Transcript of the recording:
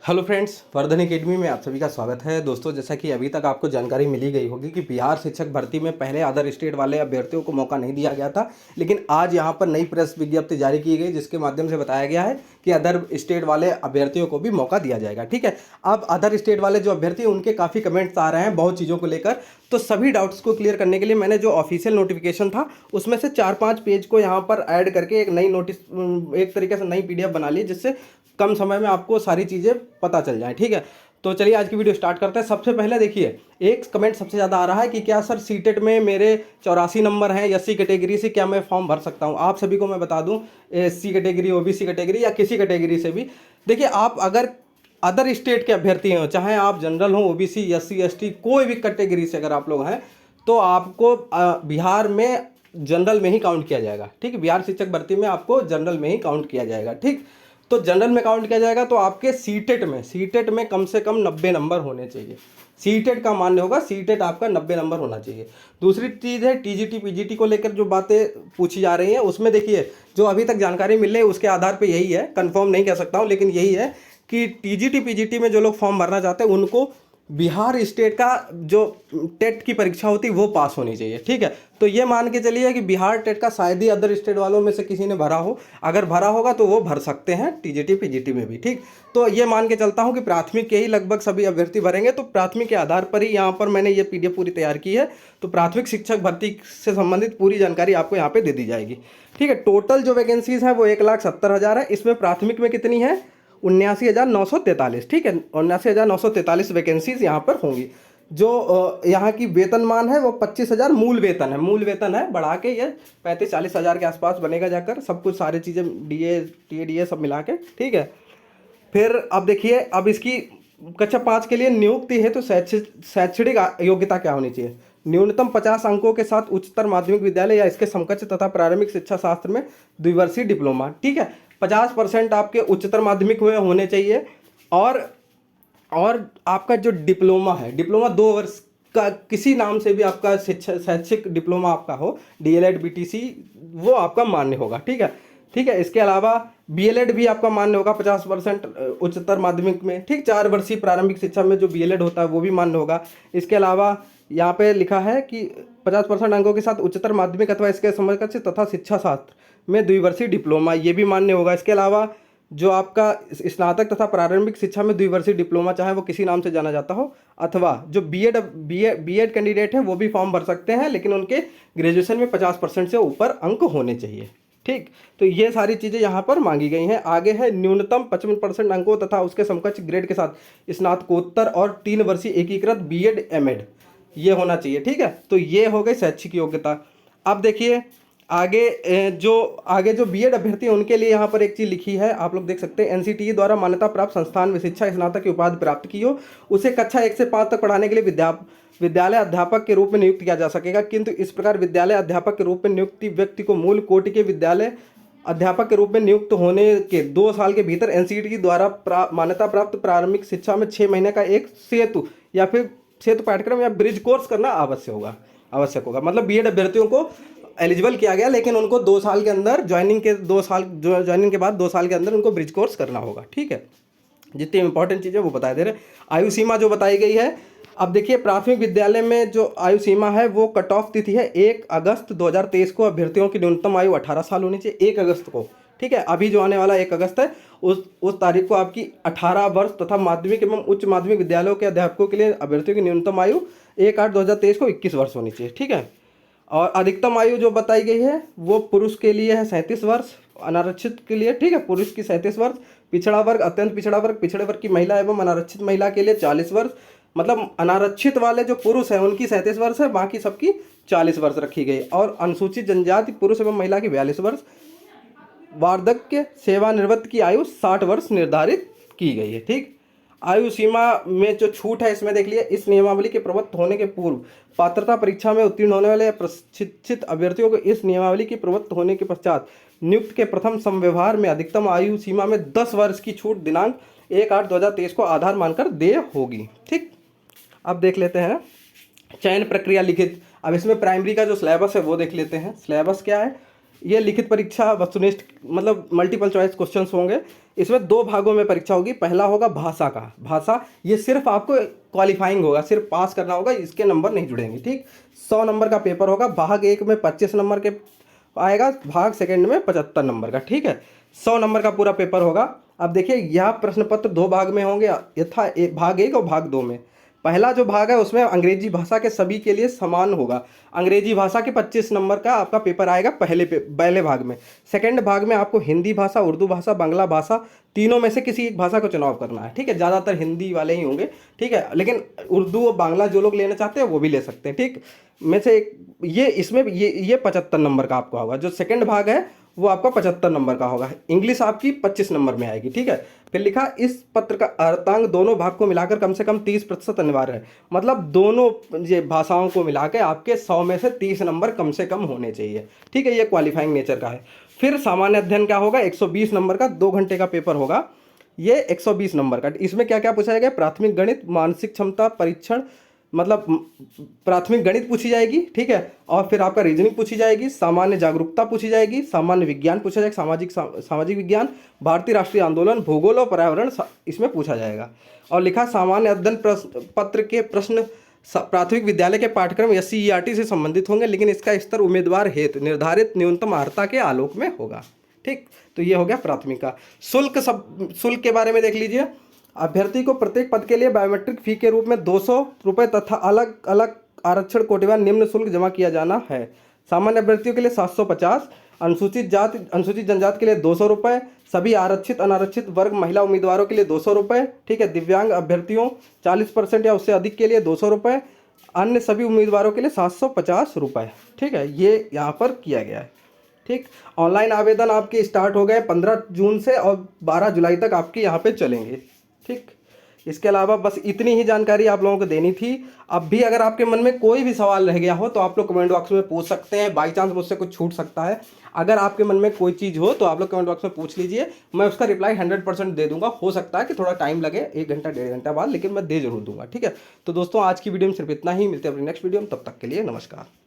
Hello friends, Vardhan academy में आप सभी का स्वागत है। दोस्तों, जैसा कि अभी तक आपको जानकारी मिली गई होगी कि बिहार शिक्षक भर्ती में पहले अदर स्टेट वाले अभ्यर्थियों को मौका नहीं दिया गया था, लेकिन आज यहां पर नई प्रेस विज्ञप्ति जारी की गई जिसके माध्यम से बताया गया है कि अदर स्टेट वाले अभ्यर्थियों को भी मौका दिया जाएगा। ठीक है। अब अदर स्टेट वाले जो अभ्यर्थी हैं उनके काफ़ी कमेंट्स आ रहे हैं बहुत चीज़ों को लेकर, तो सभी डाउट्स को क्लियर करने के लिए मैंने जो ऑफिशियल नोटिफिकेशन था उसमें से 4-5 पेज को यहाँ पर ऐड करके एक नई नोटिस, एक तरीके से नई पीडीएफ बना ली जिससे कम समय में आपको सारी चीज़ें पता चल जाए। ठीक है, तो चलिए आज की वीडियो स्टार्ट करते हैं। सबसे पहले देखिए, एक कमेंट सबसे ज़्यादा आ रहा है कि क्या सर सीटेट में मेरे 84 नंबर हैं, एससी कैटेगरी से क्या मैं फॉर्म भर सकता हूं। आप सभी को मैं बता दूं, एससी कैटेगरी, ओबीसी कैटेगरी या किसी कैटेगरी से भी, देखिए आप अगर अदर स्टेट के अभ्यर्थी हो, चाहे आप जनरल हो, ओबीसी, एससी, एसटी, कोई भी कैटेगरी से अगर आप लोग हैं तो आपको बिहार में जनरल में ही काउंट किया जाएगा। ठीक है, बिहार शिक्षक भर्ती में आपको जनरल में ही काउंट किया जाएगा। ठीक, तो जनरल में काउंट किया जाएगा तो आपके सीटेट में कम से कम 90 नंबर होने चाहिए। सीटेट का मान्य होगा, सीटेट आपका 90 नंबर होना चाहिए। दूसरी चीज़ है टीजीटी पीजीटी को लेकर जो बातें पूछी जा रही हैं, उसमें देखिए जो अभी तक जानकारी मिल रही है उसके आधार पे यही है, कंफर्म नहीं कह सकता हूँ लेकिन यही है कि टीजीटी पीजीटी में जो लोग फॉर्म भरना चाहते हैं उनको बिहार स्टेट का जो टेट की परीक्षा होती है वो पास होनी चाहिए। ठीक है, तो ये मान के चलिए कि बिहार टेट का शायद ही अदर स्टेट वालों में से किसी ने भरा हो, अगर भरा होगा तो वो भर सकते हैं टीजीटी पीजीटी में भी। ठीक, तो ये मान के चलता हूँ कि प्राथमिक के ही लगभग सभी अभ्यर्थी भरेंगे, तो प्राथमिक के आधार पर ही यहाँ पर मैंने ये पीडीएफ पूरी तैयार की है। तो प्राथमिक शिक्षक भर्ती से संबंधित पूरी जानकारी आपको यहाँ पे दे दी जाएगी। ठीक है, टोटल जो वैकेंसीज है वो 1,70,000 है। इसमें प्राथमिक में कितनी है? 79,943। ठीक है, 79,943 वैकेंसीज यहाँ पर होंगी। जो यहाँ की वेतनमान है वो 25,000 मूल वेतन है। मूल वेतन है, बढ़ा के ये 35-40 हज़ार के आसपास बनेगा जाकर, सब कुछ सारी चीज़ें डीए टीएडीए सब मिला के। ठीक है, फिर अब देखिए, अब इसकी कक्षा 5 के लिए नियुक्ति है तो शैक्षणिक योग्यता क्या होनी चाहिए? न्यूनतम 50 अंकों के साथ उच्चतर माध्यमिक विद्यालय या इसके समकक्ष तथा प्रारंभिक शिक्षा शास्त्र में द्विवर्षीय डिप्लोमा। ठीक है, 50% आपके उच्चतर माध्यमिक में होने चाहिए। और आपका जो डिप्लोमा है, डिप्लोमा 2 वर्ष का किसी नाम से भी आपका शिक्षा शैक्षिक डिप्लोमा आपका हो, डीएलएड बीटीसी, वो आपका मान्य होगा। ठीक है, ठीक है, इसके अलावा बीएलएड भी आपका मान्य होगा 50% उच्चतर माध्यमिक में। ठीक, 4 वर्षीय प्रारंभिक शिक्षा में जो बीएलएड होता है वो भी मान्य होगा। इसके अलावा यहाँ पे लिखा है कि 50% अंकों के साथ उच्चतर माध्यमिक अथवा इसके समकक्ष तथा शिक्षा शास्त्र में द्विवर्षीय डिप्लोमा, ये भी मान्य होगा। इसके अलावा जो आपका स्नातक तथा प्रारंभिक शिक्षा में द्विवर्षीय डिप्लोमा, चाहे वो किसी नाम से जाना जाता हो, अथवा जो बीएड कैंडिडेट हैं वो भी फॉर्म भर सकते हैं, लेकिन उनके ग्रेजुएशन में 50% से ऊपर अंक होने चाहिए। ठीक, तो ये सारी चीज़ें यहाँ पर मांगी गई हैं। आगे है न्यूनतम 55% अंकों तथा उसके समकक्ष ग्रेड के साथ स्नातकोत्तर और 3 वर्षीय एकीकृत बीएड एमएड ये होना चाहिए। ठीक है, तो ये हो गई शैक्षिक योग्यता। अब देखिए आगे जो बीएड अभ्यर्थी हैं उनके लिए यहाँ पर एक चीज़ लिखी है, आप लोग देख सकते हैं। एनसीटीई द्वारा मान्यता प्राप्त संस्थान में शिक्षा स्नातक की उपाधि प्राप्त की हो, उसे कक्षा 1 से 5 तक पढ़ाने के लिए विद्यालय अध्यापक के रूप में नियुक्त किया जा सकेगा। किंतु इस प्रकार विद्यालय अध्यापक के रूप में नियुक्ति व्यक्ति को मूल कोटि के विद्यालय अध्यापक के रूप में नियुक्त होने के 2 साल के भीतर एनसीटीई द्वारा मान्यता प्राप्त प्रारंभिक शिक्षा में 6 महीने का एक सेतु या फिर सेतु पाठ्यक्रम या ब्रिज कोर्स करना आवश्यक होगा। मतलब बीएड अभ्यर्थियों को एलिजिबल किया गया, लेकिन उनको 2 साल के अंदर ज्वाइनिंग के बाद 2 साल के अंदर उनको ब्रिज कोर्स करना होगा। ठीक है, जितनी इंपॉर्टेंट चीज़ है वो बता दे रहे। आयु सीमा जो बताई गई है, अब देखिए प्राथमिक विद्यालय में जो आयु सीमा है वो कट ऑफ तिथि है 1 अगस्त 2023 को। अभ्यर्थियों की न्यूनतम आयु 18 साल होनी चाहिए 1 अगस्त को। ठीक है, अभी जो आने वाला 1 अगस्त है उस तारीख को आपकी 18 वर्ष तथा माध्यमिक एवं उच्च माध्यमिक विद्यालयों के अध्यापकों के लिए अभ्यर्थियों की न्यूनतम आयु 1/8/2023 को 21 वर्ष होनी चाहिए। ठीक है, और अधिकतम आयु जो बताई गई है वो पुरुष के लिए है 37 वर्ष, अनारक्षित के लिए। ठीक है, पुरुष की 37 वर्ष, पिछड़ा वर्ग, अत्यंत पिछड़ा वर्ग, पिछड़े वर्ग की महिला एवं अनारक्षित महिला के लिए 40 वर्ष। मतलब अनारक्षित वाले जो पुरुष हैं उनकी 37 वर्ष है, बाकी सबकी 40 वर्ष रखी गई। और अनुसूचित जनजाति पुरुष एवं महिला की 42 वर्ष। वार्धक्य सेवानिवृत्त की आयु 60 वर्ष निर्धारित की गई है। ठीक, आयु सीमा में जो छूट है इसमें देख लिए, इस नियमावली के प्रवृत्त होने के पूर्व पात्रता परीक्षा में उत्तीर्ण होने वाले प्रशिक्षित अभ्यर्थियों को इस नियमावली के प्रवृत्त होने के पश्चात नियुक्त के प्रथम संव्यवहार में अधिकतम आयु सीमा में 10 वर्ष की छूट दिनांक 1/8/2023 को आधार मानकर देय होगी। ठीक, अब देख लेते हैं चयन प्रक्रिया लिखित। अब इसमें प्राइमरी का जो सिलेबस है वो देख लेते हैं। सिलेबस क्या है? ये लिखित परीक्षा वस्तुनिष्ठ मतलब मल्टीपल चॉइस क्वेश्चंस होंगे। इसमें 2 भागों में परीक्षा होगी। पहला होगा भाषा का, भाषा ये सिर्फ आपको क्वालिफाइंग होगा, सिर्फ पास करना होगा, इसके नंबर नहीं जुड़ेंगे, ठीक। 100 नंबर का पेपर होगा। भाग 1 में 25 नंबर के आएगा, भाग सेकंड में 75 नंबर का, ठीक है। 100 नंबर का पूरा पेपर होगा। अब देखिए यह प्रश्न पत्र 2 भाग में होंगे यथा भाग 1 और भाग 2 में। पहला जो भाग है उसमें अंग्रेजी भाषा के सभी के लिए समान होगा। अंग्रेजी भाषा के 25 नंबर का आपका पेपर आएगा पहले भाग में। सेकंड भाग में आपको हिंदी भाषा, उर्दू भाषा, बांग्ला भाषा, तीनों में से किसी एक भाषा को चुनाव करना है, ठीक है। ज़्यादातर हिंदी वाले ही होंगे, ठीक है, लेकिन उर्दू और बांग्ला जो लोग लेना चाहते हैं वो भी ले सकते हैं, ठीक। में से एक ये इसमें ये 75 नंबर का आपका होगा। जो सेकंड भाग है वो आपका 75 नंबर का होगा। इंग्लिश आपकी 25 नंबर में आएगी, ठीक है। फिर लिखा इस पत्र का अर्धांक दोनों भाग को मिलाकर कम से कम 30% अनिवार्य है। मतलब दोनों ये भाषाओं को मिला के आपके 100 में से 30 नंबर कम से कम होने चाहिए, ठीक है। ये क्वालिफाइंग नेचर का है। फिर सामान्य अध्ययन क्या होगा, 120 नंबर का 2 घंटे का पेपर होगा। ये 120 नंबर का, इसमें क्या क्या पूछा जाएगा, प्राथमिक गणित, मानसिक क्षमता परीक्षण, मतलब प्राथमिक गणित पूछी जाएगी, ठीक है। और फिर आपका रीजनिंग पूछी जाएगी, सामान्य जागरूकता पूछी जाएगी, सामान्य विज्ञान पूछा जाएगा, सामाजिक विज्ञान, भारतीय राष्ट्रीय आंदोलन, भूगोल और पर्यावरण इसमें पूछा जाएगा। और लिखा सामान्य अध्ययन पत्र के प्रश्न प्राथमिक विद्यालय के पाठ्यक्रम SCERT से संबंधित होंगे, लेकिन इसका स्तर उम्मीदवार हेतु निर्धारित न्यूनतम अर्हता के आलोक में होगा, ठीक। तो ये हो गया प्राथमिक का। शुल्क के बारे में देख लीजिए। अभ्यर्थी को प्रत्येक पद के लिए बायोमेट्रिक फी के रूप में 200 रुपये तथा अलग अलग आरक्षण कोटिवार निम्न शुल्क जमा किया जाना है। सामान्य अभ्यर्थियों के लिए 750, अनुसूचित जनजाति के लिए 200 रुपये, सभी आरक्षित अनारक्षित वर्ग महिला उम्मीदवारों के लिए 200 रुपये, ठीक है। दिव्यांग अभ्यर्थियों 40% या उससे अधिक के लिए 200 रुपये, अन्य सभी उम्मीदवारों के लिए 750 रुपये, ठीक है। ये यहाँ पर किया गया है, ठीक। ऑनलाइन आवेदन आपके स्टार्ट हो गए 15 जून से और 12 जुलाई तक आपके यहाँ पे चलेंगे, ठीक। इसके अलावा बस इतनी ही जानकारी आप लोगों को देनी थी। अब भी अगर आपके मन में कोई भी सवाल रह गया हो तो आप लोग कमेंट बॉक्स में पूछ सकते हैं। बाई चांस मुझसे कुछ छूट सकता है। अगर आपके मन में कोई चीज़ हो तो आप लोग कमेंट बॉक्स में पूछ लीजिए, मैं उसका रिप्लाई 100% दे दूंगा। हो सकता है कि थोड़ा टाइम लगे, 1 घंटा 1.5 घंटा बाद, लेकिन मैं दे जरूर दूंगा, ठीक है। तो दोस्तों आज की वीडियो में सिर्फ इतना ही। मिलते हैं अपनी नेक्स्ट वीडियो में, तब तक के लिए नमस्कार।